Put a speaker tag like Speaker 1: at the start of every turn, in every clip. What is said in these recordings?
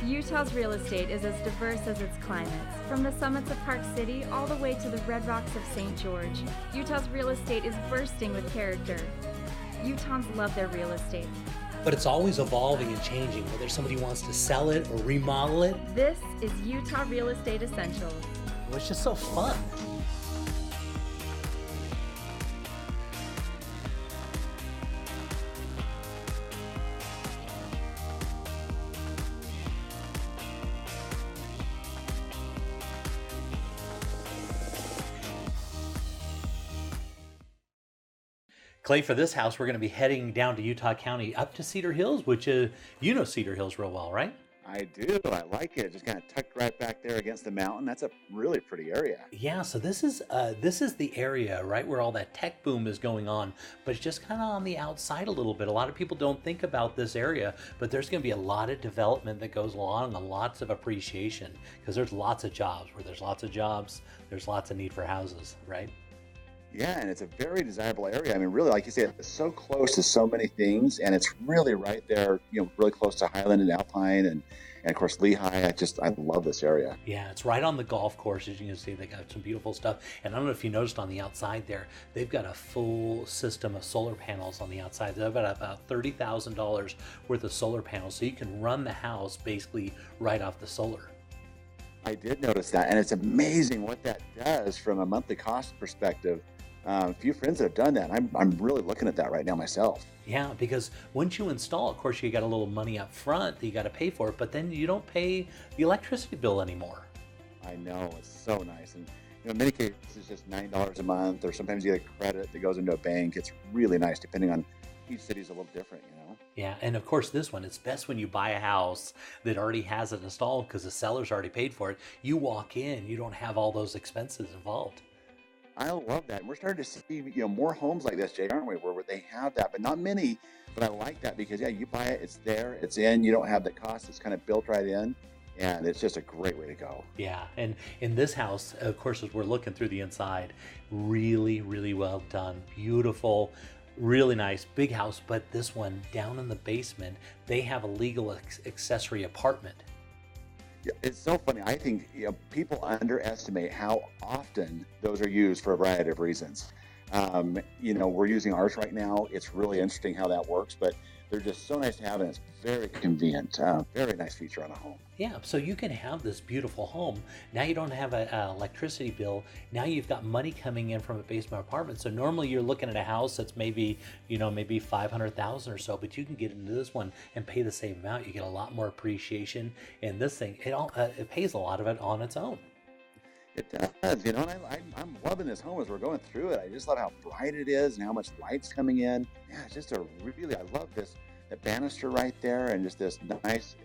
Speaker 1: Utah's real estate is as diverse as its climates. From the summits of Park City all the way to the red rocks of St. George, Utah's real estate is bursting with character. Utahns love their real estate.
Speaker 2: But it's always evolving and changing, whether somebody wants to sell it or remodel it.
Speaker 1: This is Utah Real Estate Essentials.
Speaker 2: Well, it's just so fun. Clay, for this house, we're going to be heading down to Utah County up to Cedar Hills, which you know Cedar Hills real well, right?
Speaker 3: I do. I like it. Just kind of tucked right back there against the mountain. That's a really pretty area.
Speaker 2: Yeah, so this is the area right where all that tech boom is going on, but it's just kind of on the outside a little bit. A lot of people don't think about this area, but there's going to be a lot of development that goes along and lots of appreciation because there's lots of jobs. Where there's lots of jobs, there's lots of need for houses, right?
Speaker 3: Yeah, and it's a very desirable area. I mean, really, like you said, it's so close to so many things, and it's really right there, really close to Highland and Alpine, and of course, Lehigh. I love this area.
Speaker 2: Yeah, it's right on the golf course. As you can see, they got some beautiful stuff. And I don't know if you noticed on the outside there, they've got a full system of solar panels on the outside. They've got about $30,000 worth of solar panels, so you can run the house basically right off the solar.
Speaker 3: I did notice that, and it's amazing what that does from a monthly cost perspective. A few friends that have done that. I'm really looking at that right now myself.
Speaker 2: Yeah, because once you install, of course, you got a little money up front that you got to pay for it, but then you don't pay the electricity bill anymore.
Speaker 3: I know, it's so nice. And in many cases, it's just $9 a month, or sometimes you get a credit that goes into a bank. It's really nice, depending on each city's a little different,
Speaker 2: Yeah, and of course this one, it's best when you buy a house that already has it installed because the seller's already paid for it. You walk in, you don't have all those expenses involved.
Speaker 3: I love that. And we're starting to see, more homes like this, Jay, aren't we? Where they have that, but not many. But I like that because, you buy it, it's there, it's in. You don't have the cost. It's kind of built right in. And it's just a great way to go.
Speaker 2: Yeah, and in this house, of course, as we're looking through the inside, really, really well done. Beautiful, really nice, big house. But this one, down in the basement, they have a legal accessory apartment.
Speaker 3: Yeah, it's so funny. I think people underestimate how often those are used for a variety of reasons. We're using ours right now. It's really interesting how that works, but they're just so nice to have, and it's very convenient. Very nice feature on a home.
Speaker 2: Yeah, so you can have this beautiful home. Now you don't have an electricity bill. Now you've got money coming in from a basement apartment. So normally you're looking at a house that's maybe $500,000 or so, but you can get into this one and pay the same amount. You get a lot more appreciation. And this thing, it pays a lot of it on its own.
Speaker 3: It does, and I'm loving this home as we're going through it. I just love how bright it is and how much light's coming in. Yeah, it's just I love the banister right there, and just this nice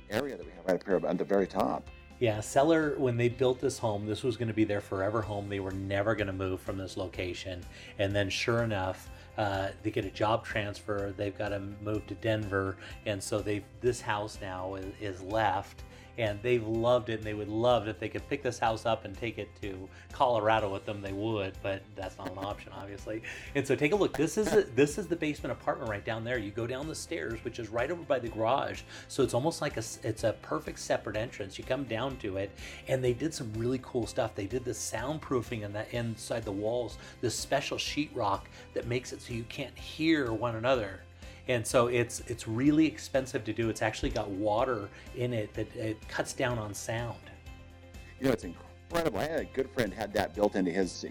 Speaker 3: area that we have right up here at the very top.
Speaker 2: Yeah, seller, when they built this home, this was going to be their forever home. They were never going to move from this location. And then sure enough, they get a job transfer. They've got to move to Denver. And so this house now is left. And they've loved it, and they would love it if they could pick this house up and take it to Colorado with them, they would, but that's not an option, obviously. And so take a look. This is the basement apartment right down there. You go down the stairs, which is right over by the garage. So it's almost like it's a perfect separate entrance. You come down to it, and they did some really cool stuff. They did the soundproofing in that inside the walls, this special sheetrock that makes it so you can't hear one another. And so it's really expensive to do. It's actually got water in it that it cuts down on sound.
Speaker 3: It's incredible. I had a good friend had that built into his,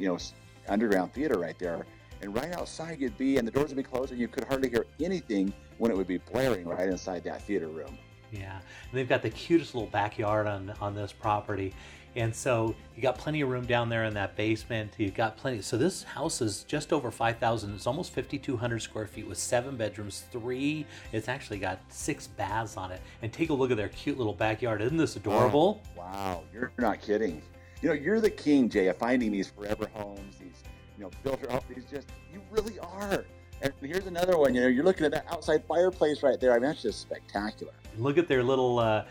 Speaker 3: underground theater right there. And right outside you'd be, and the doors would be closed, and you could hardly hear anything when it would be blaring right inside that theater room.
Speaker 2: Yeah, and they've got the cutest little backyard on this property. And so you got plenty of room down there in that basement. You've got plenty. So this house is just over 5,000. It's almost 5,200 square feet with 7 bedrooms, 3. It's actually got 6 baths on it. And take a look at their cute little backyard. Isn't this adorable?
Speaker 3: Oh, wow, you're not kidding. You're the king, Jay, of finding these forever homes, these, builder homes. You really are. And here's another one. You're looking at that outside fireplace right there. I mean, that's just spectacular.
Speaker 2: Look at their little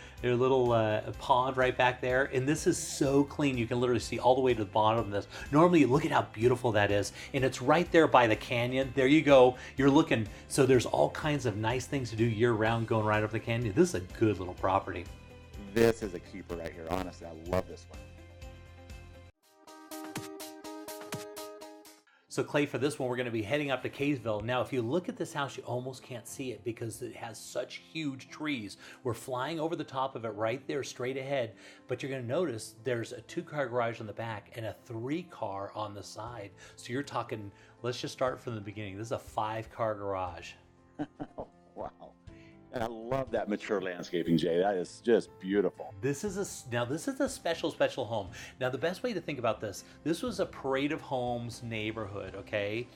Speaker 2: pond right back there, and this is so clean. You can literally see all the way to the bottom of this. Normally, look at how beautiful that is, and it's right there by the canyon. There you go. You're looking. So there's all kinds of nice things to do year round, going right up the canyon. This is a good little property.
Speaker 3: This is a keeper right here. Honestly, I love this one.
Speaker 2: So Clay, for this one, we're going to be heading up to Kaysville. Now, if you look at this house, you almost can't see it because it has such huge trees. We're flying over the top of it right there, straight ahead. But you're going to notice there's a 2-car garage on the back and a 3-car on the side. So you're talking, let's just start from the beginning. This is a 5-car garage.
Speaker 3: Wow. And I love that mature landscaping, Jay. That is just beautiful.
Speaker 2: This is a special home. Now, the best way to think about this was a Parade of Homes neighborhood, okay?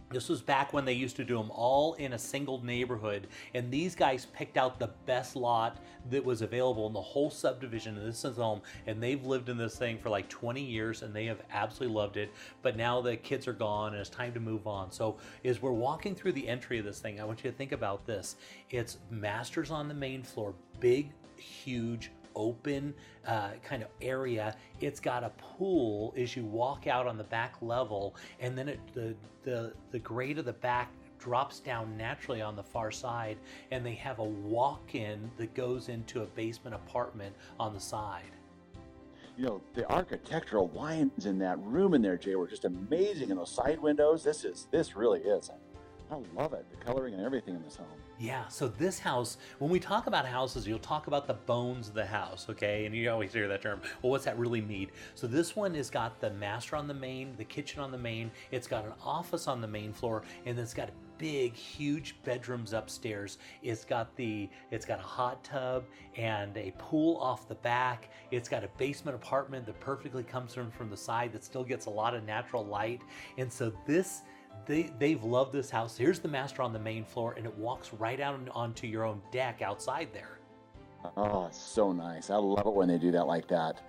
Speaker 2: This was back when they used to do them all in a single neighborhood, and these guys picked out the best lot that was available in the whole subdivision, and this is home, and they've lived in this thing for like 20 years, and they have absolutely loved it. But now the kids are gone, and it's time to move on. So as we're walking through the entry of this thing, I want you to think about this. It's masters on the main floor, big, huge, open kind of area. It's got a pool as you walk out on the back level, and then the grade of the back drops down naturally on the far side, and they have a walk-in that goes into a basement apartment on the side.
Speaker 3: The architectural lines in that room in there, Jay, were just amazing. And those side windows, this really is. I love it. The coloring and everything in this home.
Speaker 2: Yeah, so this house, when we talk about houses, you'll talk about the bones of the house, okay? And you always hear that term. Well, what's that really mean? So this one has got the master on the main, the kitchen on the main, it's got an office on the main floor, and it's got big, huge bedrooms upstairs. It's got a hot tub and a pool off the back. It's got a basement apartment that perfectly comes from the side that still gets a lot of natural light. And so they've loved this house. Here's the master on the main floor, and it walks right out onto your own deck outside there.
Speaker 3: Oh, it's so nice. I love it when they do that like that.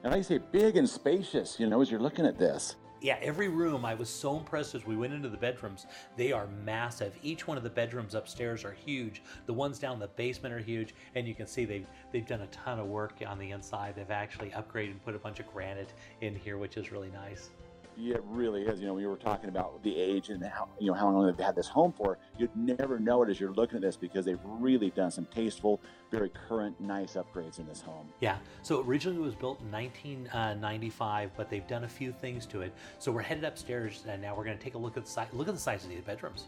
Speaker 3: And like I say, big and spacious, as you're looking at this.
Speaker 2: Yeah, every room, I was so impressed as we went into the bedrooms. They are massive. Each one of the bedrooms upstairs are huge. The ones down in the basement are huge, and you can see they've done a ton of work on the inside. They've actually upgraded and put a bunch of granite in here, which is really nice.
Speaker 3: Yeah, it really is. We were talking about the age and how long they've had this home for. You'd never know it as you're looking at this because they've really done some tasteful, very current, nice upgrades in this home.
Speaker 2: Yeah. So originally it was built in 1995, but they've done a few things to it. So we're headed upstairs, and now we're going to take a look at the size. Look at the size of these bedrooms.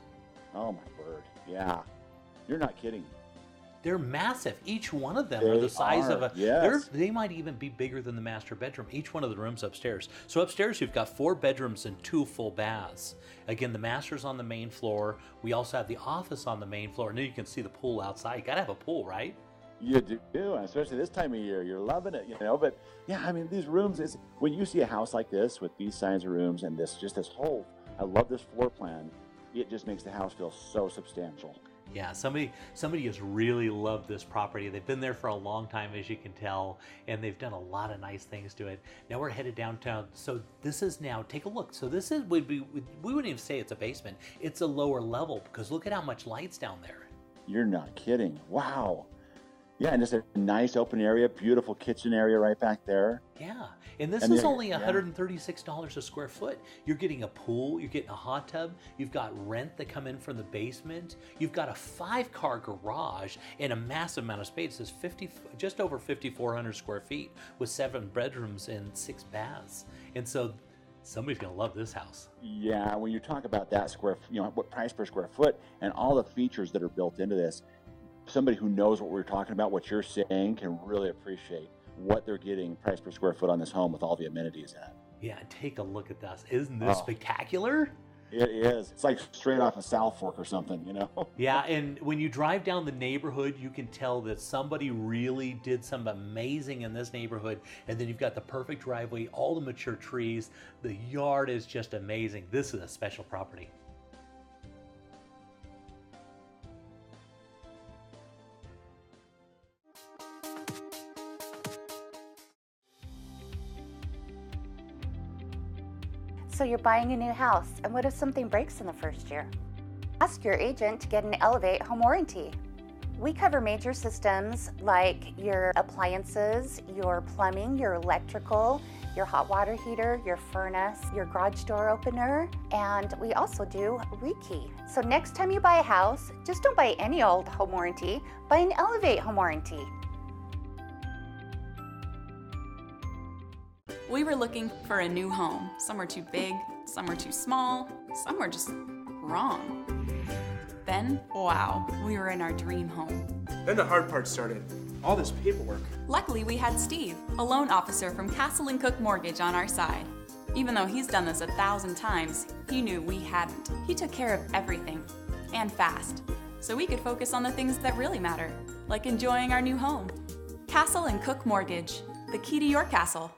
Speaker 3: Oh my word! Yeah, you're not kidding.
Speaker 2: They're massive. Each one of them are the size of a...
Speaker 3: Yes.
Speaker 2: They might even be bigger than the master bedroom, each one of the rooms upstairs. So upstairs, you've got 4 bedrooms and 2 full baths. Again, the master's on the main floor. We also have the office on the main floor. And then you can see the pool outside. You got to have a pool, right?
Speaker 3: You do, and especially this time of year. You're loving it, But, yeah, I mean, these rooms, when you see a house like this with these size of rooms and this whole... I love this floor plan. It just makes the house feel so substantial.
Speaker 2: Yeah, somebody has really loved this property. They've been there for a long time, as you can tell, and they've done a lot of nice things to it. Now we're headed downtown. So this is now, take a look. So this we wouldn't even say it's a basement. It's a lower level because look at how much light's down there.
Speaker 3: You're not kidding. Wow. Yeah, and just a nice open area, beautiful kitchen area right back there.
Speaker 2: Yeah, and this is only $136 a square foot. You're getting a pool, you're getting a hot tub, you've got rent that come in from the basement, you've got a 5-car garage and a massive amount of space. It's just over 5,400 square feet with 7 bedrooms and 6 baths. And so somebody's going to love this house.
Speaker 3: Yeah, when you talk about that what price per square foot and all the features that are built into this, somebody who knows what we're talking about, what you're saying, can really appreciate what they're getting price per square foot on this home with all the amenities in it.
Speaker 2: Yeah, take a look at this. Isn't this spectacular?
Speaker 3: It is. It's like straight off of South Fork or something,
Speaker 2: Yeah, and when you drive down the neighborhood, you can tell that somebody really did something amazing in this neighborhood. And then you've got the perfect driveway, all the mature trees. The yard is just amazing. This is a special property.
Speaker 4: So you're buying a new house, and what if something breaks in the first year? ask your agent to get an Elevate home warranty. We cover major systems like your appliances, your plumbing, your electrical, your hot water heater, your furnace, your garage door opener, and we also do rekey. So next time you buy a house, just don't buy any old home warranty, buy an Elevate home warranty.
Speaker 5: We were looking for a new home. Some were too big, some were too small, some were just wrong. Then, wow, we were in our dream home.
Speaker 6: Then the hard part started. All this paperwork.
Speaker 5: Luckily, we had Steve, a loan officer from Castle & Cook Mortgage, on our side. Even though he's done this 1,000 times, he knew we hadn't. He took care of everything, and fast, so we could focus on the things that really matter, like enjoying our new home. Castle & Cook Mortgage, the key to your castle.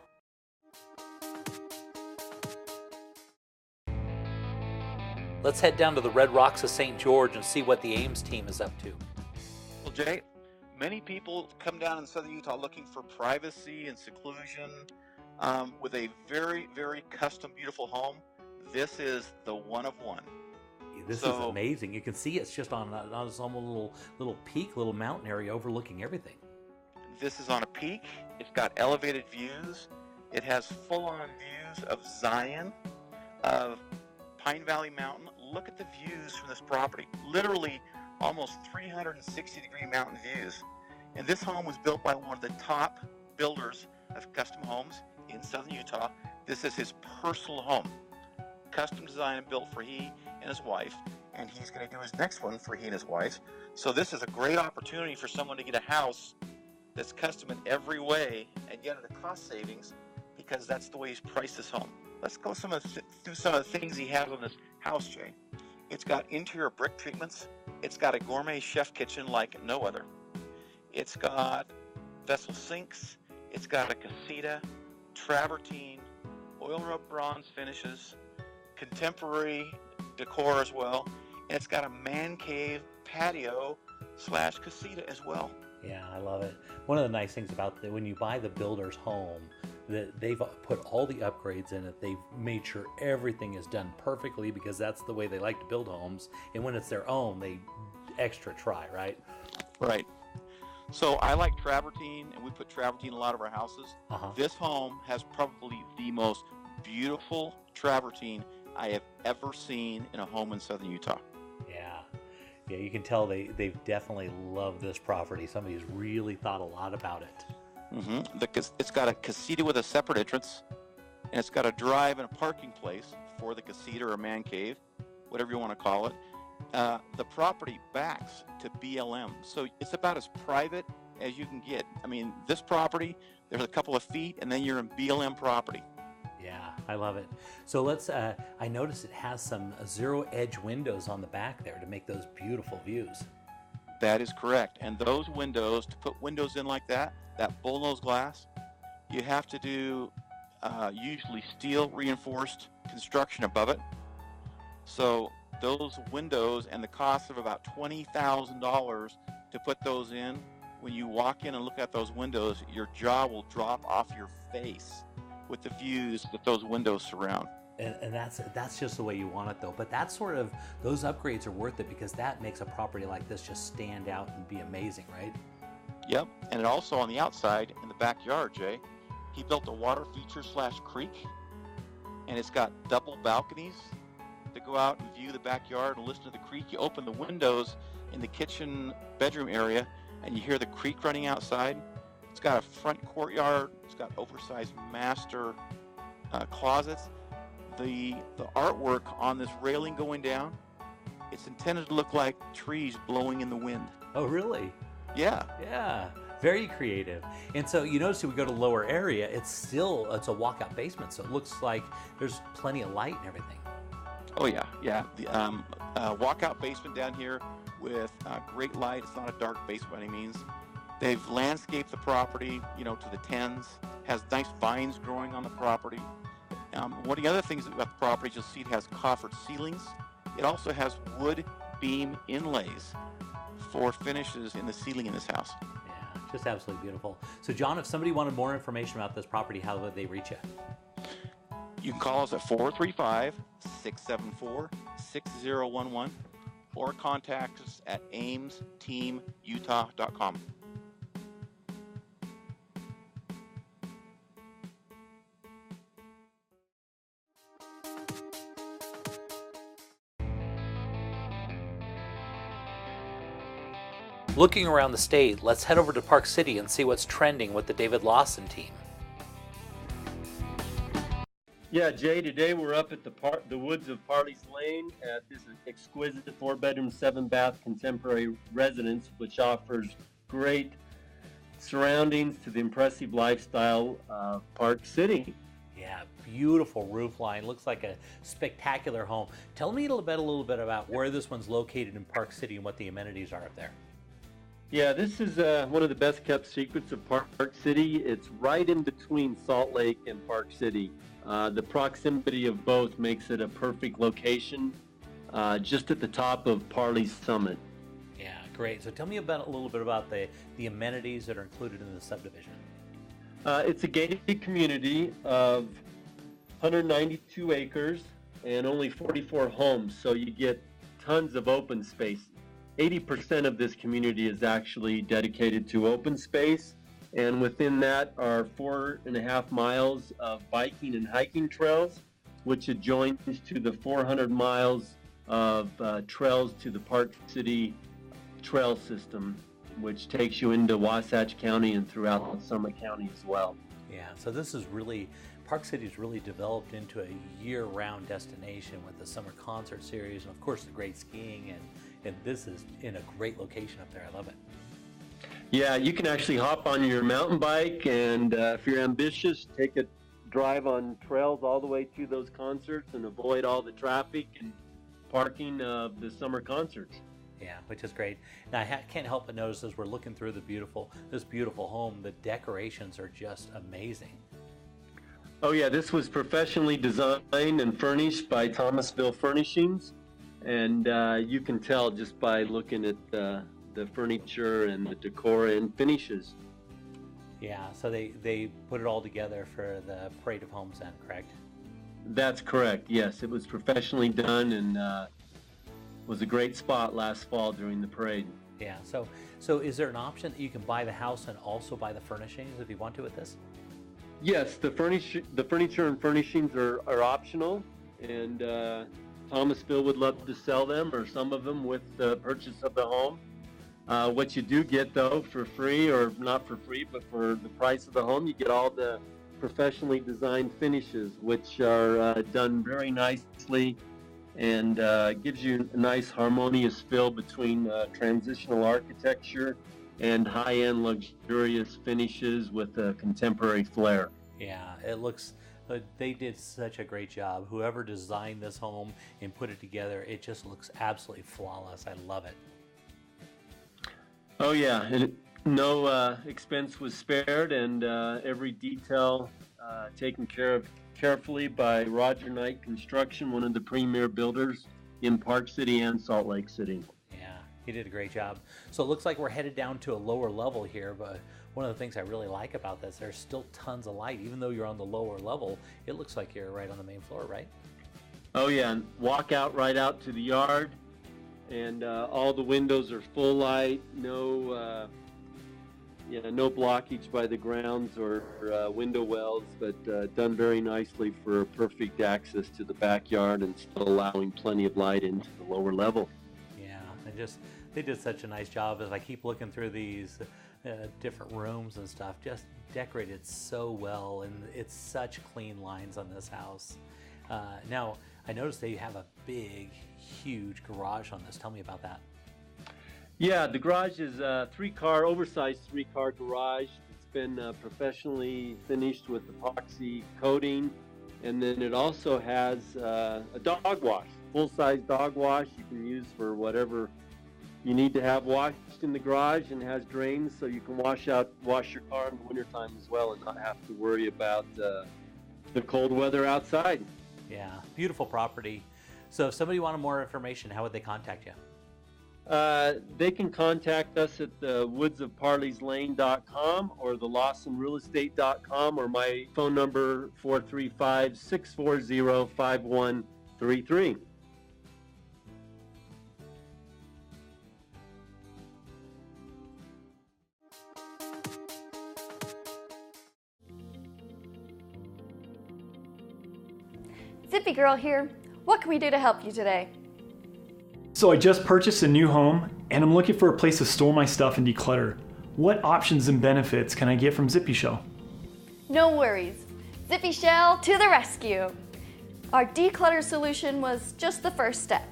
Speaker 2: Let's head down to the Red Rocks of St. George and see what the Ames team is up to.
Speaker 7: Well, Jay, many people come down in southern Utah looking for privacy and seclusion with a very, very custom, beautiful home. This is the one of one.
Speaker 2: This is amazing. You can see it's just on its own little peak, little mountain area overlooking everything.
Speaker 7: This is on a peak. It's got elevated views. It has full-on views of Zion, of Pine Valley Mountain. Look at the views from this property. Literally almost 360-degree mountain views. And this home was built by one of the top builders of custom homes in southern Utah. This is his personal home. Custom designed and built for he and his wife. And he's going to do his next one for he and his wife. So this is a great opportunity for someone to get a house that's custom in every way and get at a cost savings, because that's the way he's priced this home. Let's go through some of the things he has on this house, Jay. It's got interior brick treatments. It's got a gourmet chef kitchen like no other. It's got vessel sinks. It's got a casita, travertine, oil rub bronze finishes, contemporary decor as well. And it's got a man cave patio / casita as well.
Speaker 2: Yeah, I love it. One of the nice things about when you buy the builder's home, that they've put all the upgrades in it. They've made sure everything is done perfectly, because that's the way they like to build homes. And when it's their own, they extra try, right?
Speaker 7: Right. So I like travertine, and we put travertine in a lot of our houses. This home has probably the most beautiful travertine I have ever seen in a home in southern Utah.
Speaker 2: Yeah, you can tell they've definitely loved this property. Somebody's really thought a lot about it.
Speaker 7: It's got a casita with a separate entrance, and it's got a drive and a parking place for the casita or man cave, whatever you want to call it. The property backs to BLM, so it's about as private as you can get. I mean, this property, there's a couple of feet, and then you're in BLM property.
Speaker 2: Yeah, I love it. So I noticed it has some zero-edge windows on the back there to make those beautiful views.
Speaker 7: That is correct. And those windows, to put windows in like that bullnose glass, you have to do usually steel reinforced construction above it. So those windows, and the cost of about $20,000 to put those in, when you walk in and look at those windows, your jaw will drop off your face with the views that those windows surround.
Speaker 2: And that's just the way you want it, though. But those upgrades are worth it, because that makes a property like this just stand out and be amazing, right?
Speaker 7: Yep. And it also, on the outside in the backyard, Jay, he built a water feature / creek, and it's got double balconies to go out and view the backyard and listen to the creek. You open the windows in the kitchen bedroom area, and you hear the creek running outside. It's got a front courtyard. It's got oversized master closets. The artwork on this railing going down, it's intended to look like trees blowing in the wind.
Speaker 2: Oh, really?
Speaker 7: Yeah.
Speaker 2: Yeah. Very creative. And so you notice if we go to lower area, it's a walkout basement, so it looks like there's plenty of light and everything.
Speaker 7: Oh yeah, yeah. The walkout basement down here with great light. It's not a dark basement by any means. They've landscaped the property, to the tens. Has nice vines growing on the property. One of the other things about the property, you'll see it has coffered ceilings. It also has wood beam inlays for finishes in the ceiling in this house.
Speaker 2: Yeah, just absolutely beautiful. So John, if somebody wanted more information about this property, how would they reach you?
Speaker 7: You can call us at 435-674-6011. or contact us at aimsteamutah.com.
Speaker 2: Looking around the state, let's head over to Park City and see what's trending with the David Lawson team.
Speaker 8: Yeah, Jay, today we're up at the woods of Parley's Lane at this exquisite 4-bedroom, 7-bath contemporary residence, which offers great surroundings to the impressive lifestyle of Park City.
Speaker 2: Yeah, beautiful roof line. Looks like a spectacular home. Tell me a little bit about where this one's located in Park City and what the amenities are up there.
Speaker 8: Yeah, this is one of the best kept secrets of Park City. It's right in between Salt Lake and Park City. The proximity of both makes it a perfect location, just at the top of Parley's Summit.
Speaker 2: Yeah, great. So tell me a little bit about the amenities that are included in the subdivision.
Speaker 8: It's a gated community of 192 acres and only 44 homes, so you get tons of open space. 80% of this community is actually dedicated to open space, and within that are 4.5 miles of biking and hiking trails, which adjoins to the 400 miles of trails to the Park City trail system, which takes you into Wasatch County and throughout Summit County as well.
Speaker 2: Yeah, so this is really, Park City's really developed into a year-round destination with the summer concert series and of course the great skiing, and this is in a great location up there. I love it.
Speaker 8: Yeah, you can actually hop on your mountain bike and if you're ambitious, take a drive on trails all the way to those concerts and avoid all the traffic and parking of the summer concerts.
Speaker 2: Yeah, which is great. Now I can't help but notice as we're looking through this beautiful home, the decorations are just amazing.
Speaker 8: Oh yeah, this was professionally designed and furnished by Thomasville Furnishings, and you can tell just by looking at the furniture and the decor and finishes.
Speaker 2: Yeah, so they put it all together for the Parade of Homes then, correct?
Speaker 8: That's correct, yes. It was professionally done and was a great spot last fall during the parade.
Speaker 2: Yeah, so is there an option that you can buy the house and also buy the furnishings if you want to with this?
Speaker 8: Yes, the furniture and furnishings are optional, and Thomasville would love to sell them or some of them with the purchase of the home. What you do get though for free, or not for free, but for the price of the home, you get all the professionally designed finishes, which are done very nicely and gives you a nice harmonious feel between transitional architecture and high-end luxurious finishes with a contemporary flair.
Speaker 2: Yeah, it looks, they did such a great job. Whoever designed this home and put it together, it just looks absolutely flawless. I love it.
Speaker 8: Oh yeah, and no expense was spared, and every detail taken care of carefully by Roger Knight Construction, one of the premier builders in Park City and Salt Lake City.
Speaker 2: Yeah, he did a great job. So it looks like we're headed down to a lower level here, but one of the things I really like about this, there's still tons of light. Even though you're on the lower level, it looks like you're right on the main floor, right?
Speaker 8: Oh yeah, and walk out right out to the yard, and all the windows are full light, no blockage by the grounds or window wells, but done very nicely for perfect access to the backyard and still allowing plenty of light into the lower level.
Speaker 2: Yeah, they did such a nice job. As I keep looking through these different rooms and stuff, just decorated so well, and it's such clean lines on this house. Now, I noticed they have a big, huge garage on this. Tell me about that.
Speaker 8: Yeah, the garage is a oversized three-car garage. It's been professionally finished with epoxy coating, and then it also has a dog wash, full-size dog wash you can use for whatever you need to have washed in the garage, and has drains so you can wash your car in the wintertime as well and not have to worry about the cold weather outside.
Speaker 2: Yeah, beautiful property. So if somebody wanted more information, how would they contact you?
Speaker 8: They can contact us at the woodsofparleyslane.com or the lawsonrealestate.com, or my phone number 435-640-5133.
Speaker 9: Zippy Girl here. What can we do to help you today?
Speaker 10: So I just purchased a new home and I'm looking for a place to store my stuff and declutter. What options and benefits can I get from Zippy Shell?
Speaker 9: No worries. Zippy Shell to the rescue. Our declutter solution was just the first step.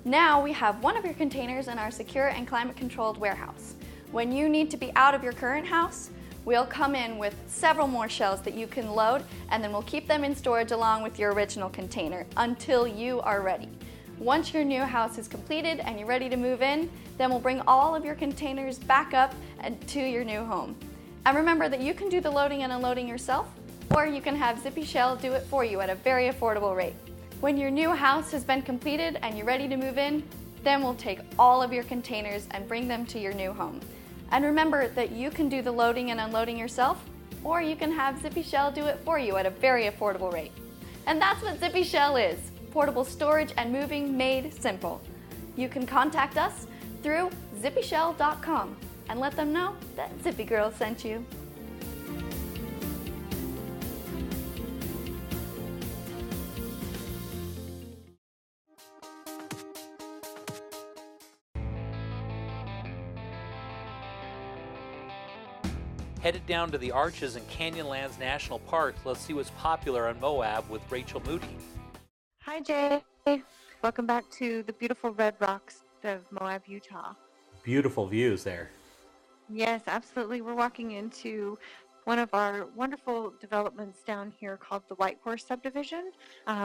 Speaker 9: Now we have one of your containers in our secure and climate-controlled warehouse. When you need to be out of your current house, we'll come in with several more shells that you can load, and then we'll keep them in storage along with your original container until you are ready. Once your new house is completed and you're ready to move in, then we'll bring all of your containers back up and to your new home. And remember that you can do the loading and unloading yourself, or you can have Zippy Shell do it for you at a very affordable rate. When your new house has been completed and you're ready to move in, then we'll take all of your containers and bring them to your new home. And remember that you can do the loading and unloading yourself, or you can have Zippy Shell do it for you at a very affordable rate. And that's what Zippy Shell is. Portable storage and moving made simple. You can contact us through zippyshell.com and let them know that Zippy Girl sent you.
Speaker 2: Headed down to the Arches and Canyonlands National Park, let's see what's popular on Moab with Rachel Moody.
Speaker 11: Hi, Jay. Welcome back to the beautiful red rocks of Moab, Utah.
Speaker 2: Beautiful views there.
Speaker 11: Yes, absolutely. We're walking into one of our wonderful developments down here called the White Horse Subdivision,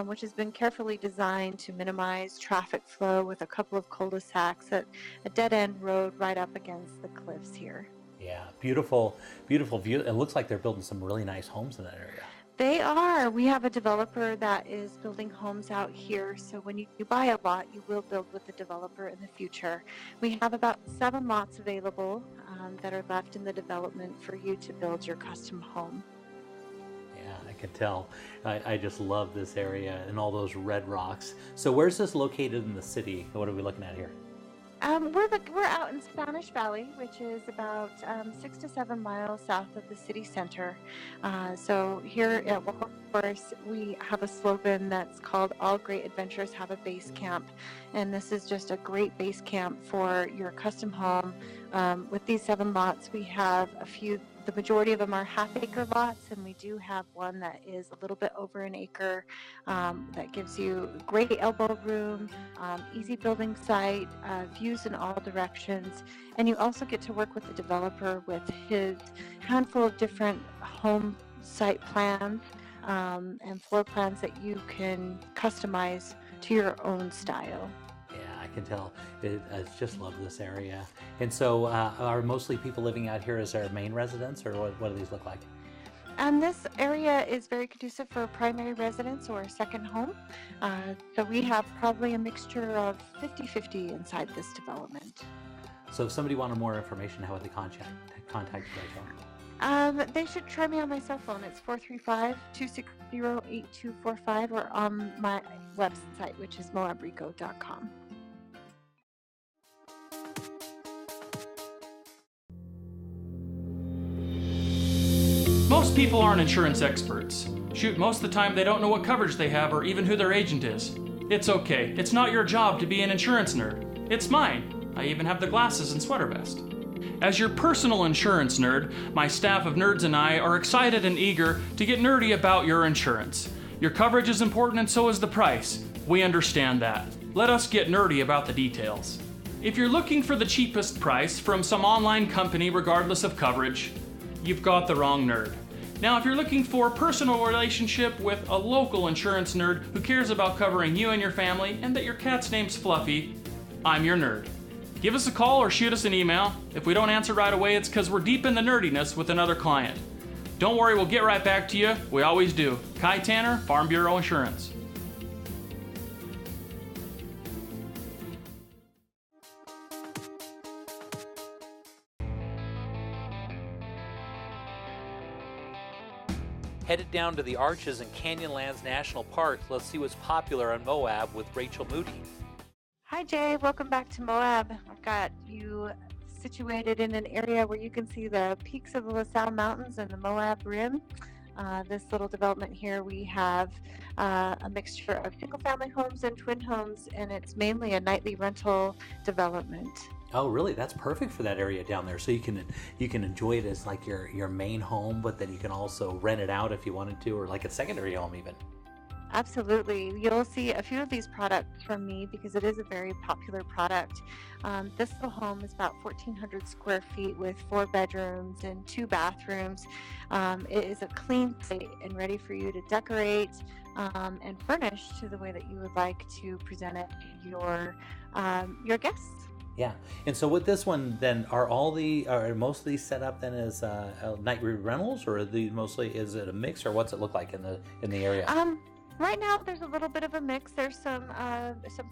Speaker 11: which has been carefully designed to minimize traffic flow with a couple of cul-de-sacs at a dead-end road right up against the cliffs here.
Speaker 2: Yeah, beautiful, beautiful view. It looks like they're building some really nice homes in that area.
Speaker 11: They are. We have a developer that is building homes out here. So when you buy a lot, you will build with the developer in the future. We have about 7 lots available that are left in the development for you to build your custom home.
Speaker 2: Yeah, I can tell. I just love this area and all those red rocks. So where's this located in the city? What are we looking at here?
Speaker 11: We're out in Spanish Valley, which is about 6 to 7 miles south of the city center. So here at White Horse, we have a slogan that's called "All Great Adventures Have a Base Camp," and this is just a great base camp for your custom home. With these 7 lots, we have a few. The majority of them are half-acre lots, and we do have one that is a little bit over an acre that gives you great elbow room, easy building site, views in all directions, and you also get to work with the developer with his handful of different home site plans and floor plans that you can customize to your own style.
Speaker 2: I can tell. I just love this area. And so are mostly people living out here as their main residence, or what do these look like?
Speaker 11: And this area is very conducive for a primary residence or a second home. So we have probably a mixture of 50-50 inside this development.
Speaker 2: So if somebody wanted more information, how would they contact you, Rachel?
Speaker 11: They should try me on my cell phone. It's 435-260-8245 or on my website, which is moabrico.com.
Speaker 12: Most people aren't insurance experts. Shoot, most of the time they don't know what coverage they have or even who their agent is. It's okay. It's not your job to be an insurance nerd. It's mine. I even have the glasses and sweater vest. As your personal insurance nerd, my staff of nerds and I are excited and eager to get nerdy about your insurance. Your coverage is important and so is the price. We understand that. Let us get nerdy about the details. If you're looking for the cheapest price from some online company regardless of coverage, you've got the wrong nerd. Now, if you're looking for a personal relationship with a local insurance nerd who cares about covering you and your family and that your cat's name's Fluffy, I'm your nerd. Give us a call or shoot us an email. If we don't answer right away, it's because we're deep in the nerdiness with another client. Don't worry, we'll get right back to you. We always do. Kai Tanner, Farm Bureau Insurance.
Speaker 2: Headed down to the Arches and Canyonlands National Park, let's see what's popular on Moab with Rachel Moody.
Speaker 11: Hi, Jay. Welcome back to Moab. I've got you situated in an area where you can see the peaks of the LaSalle Mountains and the Moab Rim. This little development here, we have a mixture of single-family homes and twin homes, and it's mainly a nightly rental development.
Speaker 2: Oh, really? That's perfect for that area down there. So you can enjoy it as like your main home, but then you can also rent it out if you wanted to, or like a secondary home even.
Speaker 11: Absolutely. You'll see a few of these products from me because it is a very popular product. This little home is about 1,400 square feet with 4 bedrooms and 2 bathrooms. It is a clean slate and ready for you to decorate and furnish to the way that you would like to present it to your guests.
Speaker 2: Yeah, and so with this one, then are most of these set up then as night rentals, or is it a mix, or what's it look like in the area?
Speaker 11: Right now, there's a little bit of a mix. There's some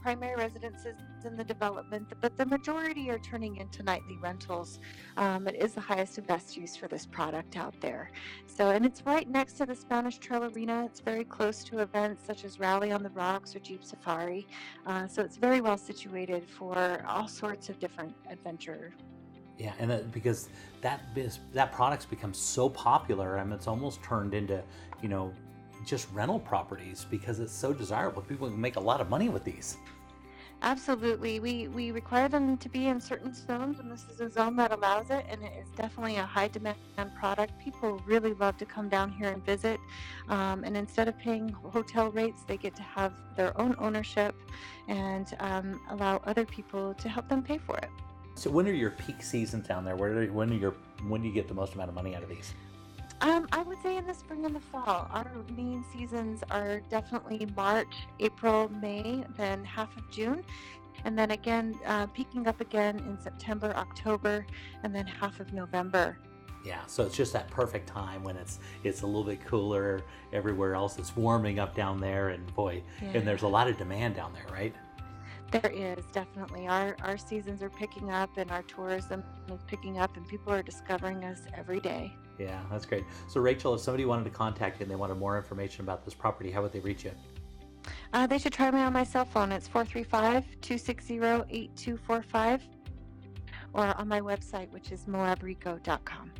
Speaker 11: primary residences in the development, but the majority are turning into nightly rentals. It is the highest and best use for this product out there. So, and it's right next to the Spanish Trail Arena. It's very close to events such as Rally on the Rocks or Jeep Safari. So it's very well situated for all sorts of different adventure.
Speaker 2: Yeah, and because that product's become so popular, I mean, it's almost turned into, just rental properties because it's so desirable. People can make a lot of money with these.
Speaker 11: Absolutely. We require them to be in certain zones, and this is a zone that allows it, and it is definitely a high demand product. People really love to come down here and visit, and instead of paying hotel rates, they get to have their own ownership and allow other people to help them pay for it.
Speaker 2: So when are your peak seasons down there? When do you get the most amount of money out of these?
Speaker 11: I would say in the spring and the fall. Our main seasons are definitely March, April, May, then half of June, and then again peaking up again in September, October, and then half of November.
Speaker 2: Yeah, so it's just that perfect time when it's a little bit cooler. Everywhere else it's warming up down there, and and there's a lot of demand down there, right?
Speaker 11: There is definitely. Our seasons are picking up, and our tourism is picking up, and people are discovering us every day.
Speaker 2: Yeah, that's great. So Rachel, if somebody wanted to contact you and they wanted more information about this property, how would they reach you?
Speaker 11: They should try me on my cell phone. It's 435-260-8245, or on my website, which is moabrico.com.